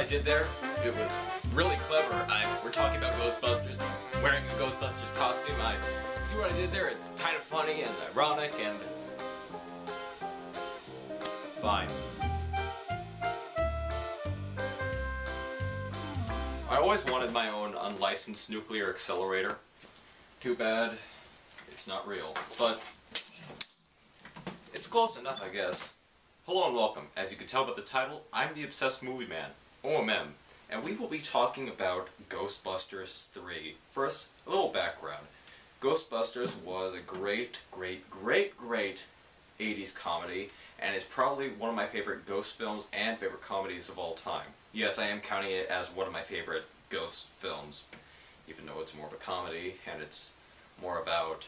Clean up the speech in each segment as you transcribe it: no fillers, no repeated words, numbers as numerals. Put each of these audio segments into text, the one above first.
I did there, it was really clever. We're talking about Ghostbusters, wearing a Ghostbusters costume. See what I did there? It's kind of funny and ironic and fine. I always wanted my own unlicensed nuclear accelerator. Too bad it's not real, but it's close enough, I guess. Hello and welcome. As you can tell by the title, I'm the Obsessed Movie Man, O.M.M, and we will be talking about Ghostbusters 3. First, a little background. Ghostbusters was a great 80s comedy, and is probably one of my favorite ghost films and favorite comedies of all time. Yes, I am counting it as one of my favorite ghost films, even though it's more of a comedy, and it's more about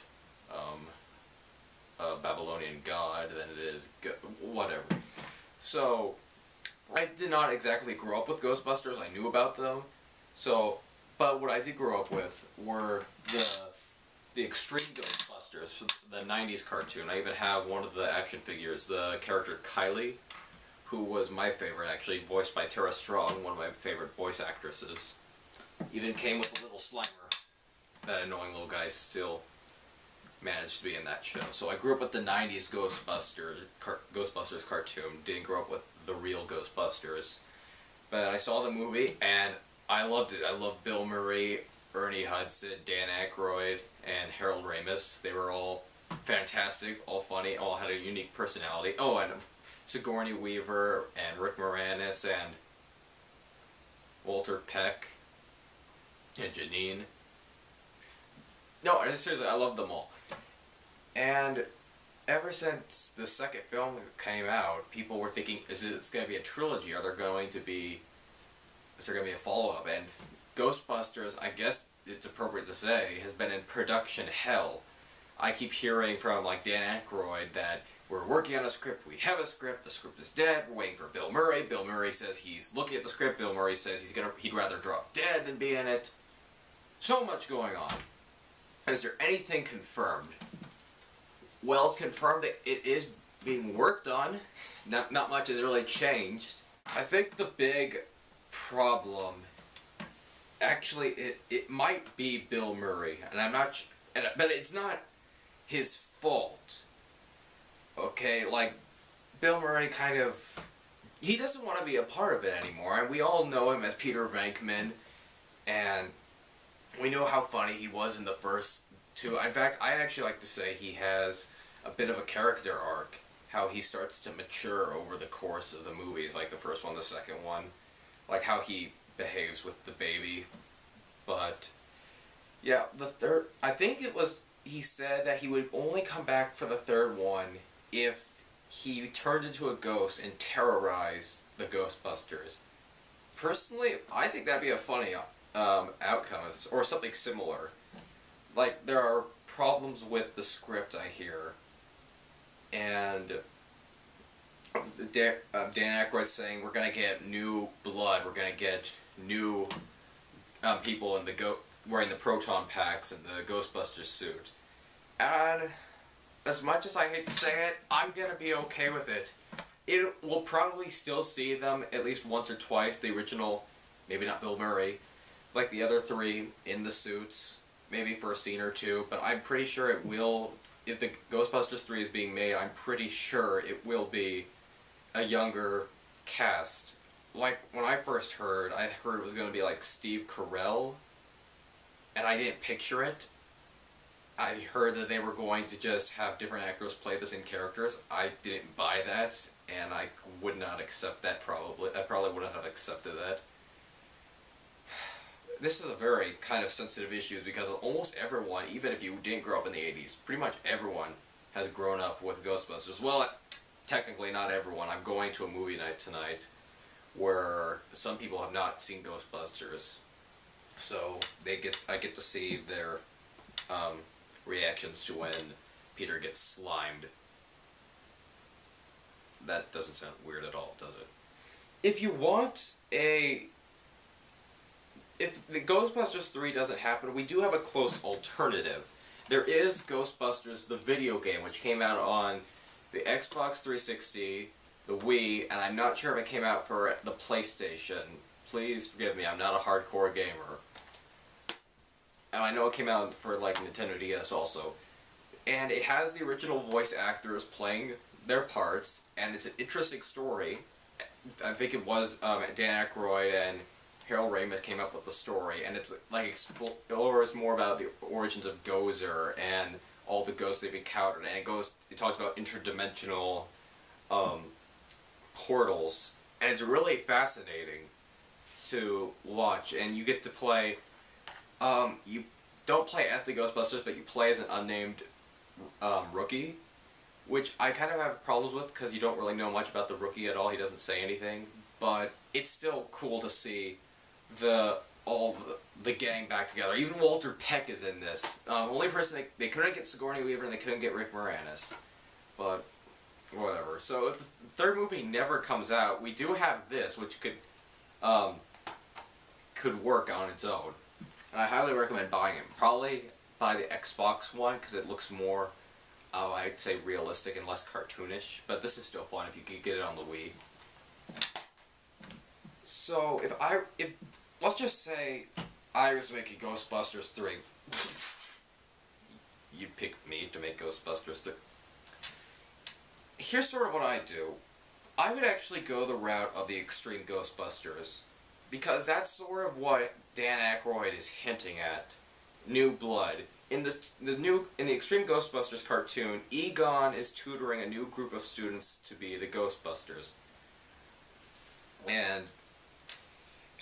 a Babylonian god than it is whatever. So, I did not exactly grow up with Ghostbusters. I knew about them. But what I did grow up with were the Extreme Ghostbusters, the 90s cartoon. I even have one of the action figures, the character Kylie, who was my favorite, actually, voiced by Tara Strong, one of my favorite voice actresses. Even came with a little Slimer. That annoying little guy still managed to be in that show. So I grew up with the 90s Ghostbusters cartoon, didn't grow up with the real Ghostbusters. But I saw the movie, and I loved it. I loved Bill Murray, Ernie Hudson, Dan Aykroyd, and Harold Ramis. They were all fantastic, all funny, all had a unique personality. Oh, and Sigourney Weaver, and Rick Moranis, and Walter Peck, and Janine. No, seriously, I love them all. And ever since the second film came out, people were thinking, is it going to be a trilogy? Is there going to be a follow-up? And Ghostbusters, I guess it's appropriate to say, has been in production hell. I keep hearing from like Dan Aykroyd that we're working on a script, we have a script, the script is dead, we're waiting for Bill Murray. Bill Murray says he's looking at the script, Bill Murray says he'd rather drop dead than be in it. So much going on. Is there anything confirmed? Well, it's confirmed that it is being worked on. Not much has really changed. I think the big problem, actually, it might be Bill Murray, and I'm not, but it's not his fault. Okay, like Bill Murray he doesn't want to be a part of it anymore, and we all know him as Peter Venkman, and we know how funny he was in the first two. In fact, I actually like to say he has a bit of a character arc, how he starts to mature over the course of the movies, like the first one, the second one, like how he behaves with the baby. But yeah, the third, I think he said that he would only come back for the third one if he turned into a ghost and terrorized the Ghostbusters. Personally, I think that'd be a funny outcome, or something similar. Like, there are problems with the script, I hear, and Dan Aykroyd saying we're going to get new blood, we're going to get new people in wearing the proton packs and the Ghostbusters suit. And as much as I hate to say it, I'm going to be okay with it. We'll probably still see them at least once or twice, the original, maybe not Bill Murray, like the other three in the suits, maybe for a scene or two, but I'm pretty sure it will, if the Ghostbusters 3 is being made, I'm pretty sure it will be a younger cast. Like, when I first heard, I heard it was going to be like Steve Carell, and I didn't picture it. I heard that they were going to just have different actors play the same characters. I didn't buy that, and I would not accept that probably. I probably wouldn't have accepted that. This is a very kind of sensitive issue because almost everyone, even if you didn't grow up in the 80s, pretty much everyone has grown up with Ghostbusters. Well, technically not everyone. I'm going to a movie night tonight where some people have not seen Ghostbusters. So I get to see their reactions to when Peter gets slimed. That doesn't sound weird at all, does it? If you want if the Ghostbusters 3 doesn't happen, we do have a close alternative. There is Ghostbusters, the video game, which came out on the Xbox 360, the Wii, and I'm not sure if it came out for the PlayStation Please forgive me, I'm not a hardcore gamer. And I know it came out for like Nintendo DS also. And it has the original voice actors playing their parts, and it's an interesting story. I think it was Dan Aykroyd and Harold Ramis came up with the story, and it's like explores more about the origins of Gozer and all the ghosts they've encountered, and it talks about interdimensional portals, and it's really fascinating to watch. And you get to play. You don't play as the Ghostbusters, but you play as an unnamed rookie, which I kind of have problems with because you don't really know much about the rookie at all. He doesn't say anything, but it's still cool to see all the gang back together. Even Walter Peck is in this. Only person they couldn't get Sigourney Weaver and they couldn't get Rick Moranis, but whatever. So if the third movie never comes out, we do have this, which could work on its own, and I highly recommend buying it. Probably buy the Xbox one because it looks more, I'd say, realistic and less cartoonish. But this is still fun if you can get it on the Wii. So if let's just say I was making Ghostbusters 3. You picked me to make Ghostbusters 3. Here's sort of what I do. I would actually go the route of the Extreme Ghostbusters, because that's sort of what Dan Aykroyd is hinting at. New blood. In the Extreme Ghostbusters cartoon, Egon is tutoring a new group of students to be the Ghostbusters. And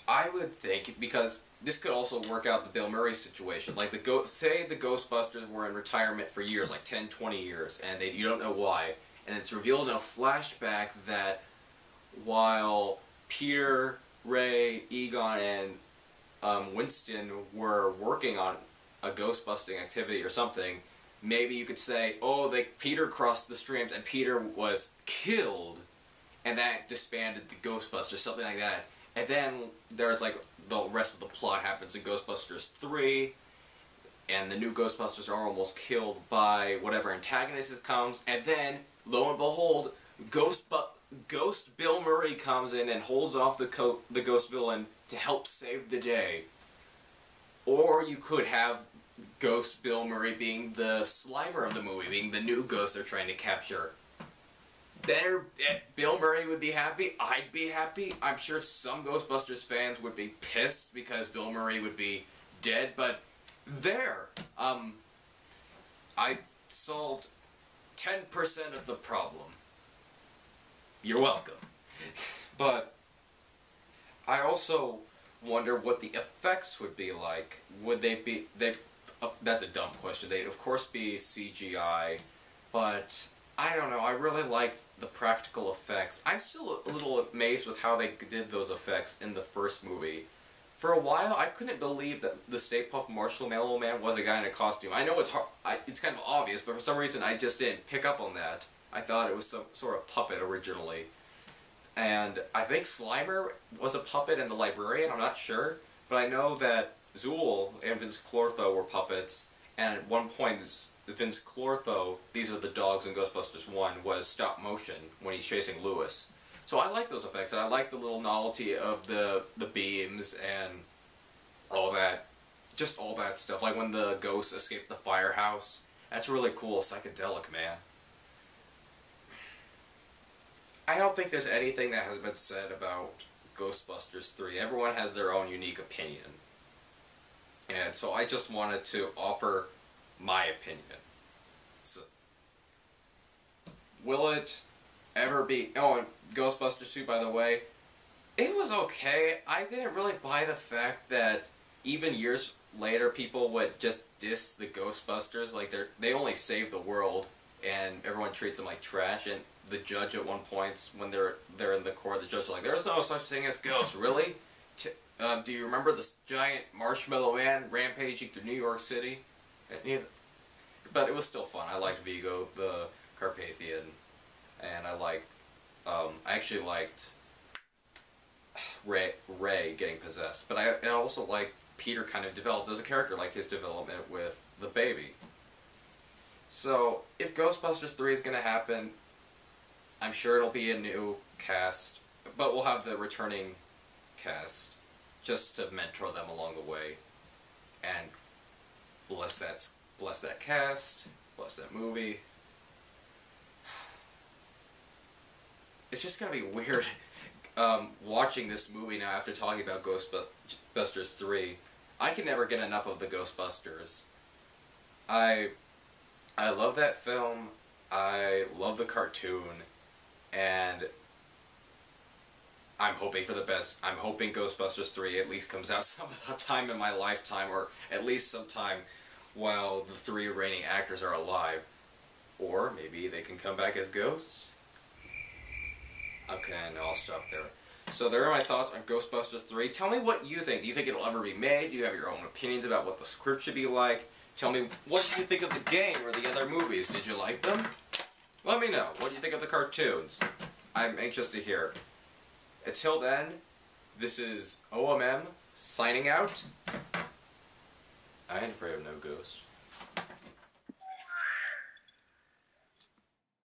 I would think, because this could also work out the Bill Murray situation. Like, say the Ghostbusters were in retirement for years, like 10, 20 years, and you don't know why. And it's revealed in a flashback that while Peter, Ray, Egon, and Winston were working on a ghost-busting activity or something, maybe you could say, oh, Peter crossed the streams and Peter was killed, and that disbanded the Ghostbusters, something like that. And then there's like the rest of the plot happens in Ghostbusters 3, and the new Ghostbusters are almost killed by whatever antagonist comes, and then, lo and behold, Ghost Bill Murray comes in and holds off the ghost villain to help save the day. Or you could have Ghost Bill Murray being the Slimer of the movie, being the new ghost they're trying to capture. Bill Murray would be happy, I'd be happy. I'm sure some Ghostbusters fans would be pissed because Bill Murray would be dead, but there. I solved 10% of the problem. You're welcome. But I also wonder what the effects would be like. Would they be... that's a dumb question. They'd of course be CGI, but I don't know. I really liked the practical effects. I'm still a little amazed with how they did those effects in the first movie. For a while, I couldn't believe that the Stay Puft Marshmallow Man was a guy in a costume. I know it's hard, it's kind of obvious, but for some reason I just didn't pick up on that. I thought it was some sort of puppet originally. And I think Slimer was a puppet and the librarian, I'm not sure. But I know that Zool and Vince Clortho were puppets, and at one point Vince Clortho, these are the dogs in Ghostbusters 1, was stop motion when he's chasing Lewis. So I like those effects, and I like the little novelty of the beams and all that, just all that stuff. Like when the ghosts escape the firehouse, that's really cool, psychedelic, man. I don't think there's anything that has been said about Ghostbusters 3. Everyone has their own unique opinion. And so I just wanted to offer my opinion. So, will it ever be... Oh, and Ghostbusters 2, by the way, it was okay. I didn't really buy the fact that even years later people would just diss the Ghostbusters. Like, they only saved the world, and everyone treats them like trash. And the judge at one point, when they're in the court, the judge is like, there's no such thing as ghosts, really? Do you remember this giant marshmallow man rampaging through New York City? But it was still fun. I liked Vigo, the Carpathian, and I actually liked Ray getting possessed. But I also liked Peter kind of developed as a character, like his development with the baby. So, if Ghostbusters 3 is going to happen, I'm sure it'll be a new cast, but we'll have the returning cast. just to mentor them along the way, and bless that cast, bless that movie. It's just gonna be weird watching this movie now after talking about Ghostbusters 3. I can never get enough of the Ghostbusters. I love that film. I love the cartoon, and I'm hoping for the best. I'm hoping Ghostbusters 3 at least comes out sometime in my lifetime, or at least sometime while the 3 reigning actors are alive. Or maybe they can come back as ghosts. Okay, no, I'll stop there. So there are my thoughts on Ghostbusters 3. Tell me what you think. Do you think it'll ever be made? Do you have your own opinions about what the script should be like? Tell me, what did you think of the game or the other movies? Did you like them? Let me know. What do you think of the cartoons? I'm anxious to hear. Until then, this is O.M.M. signing out. I ain't afraid of no ghost.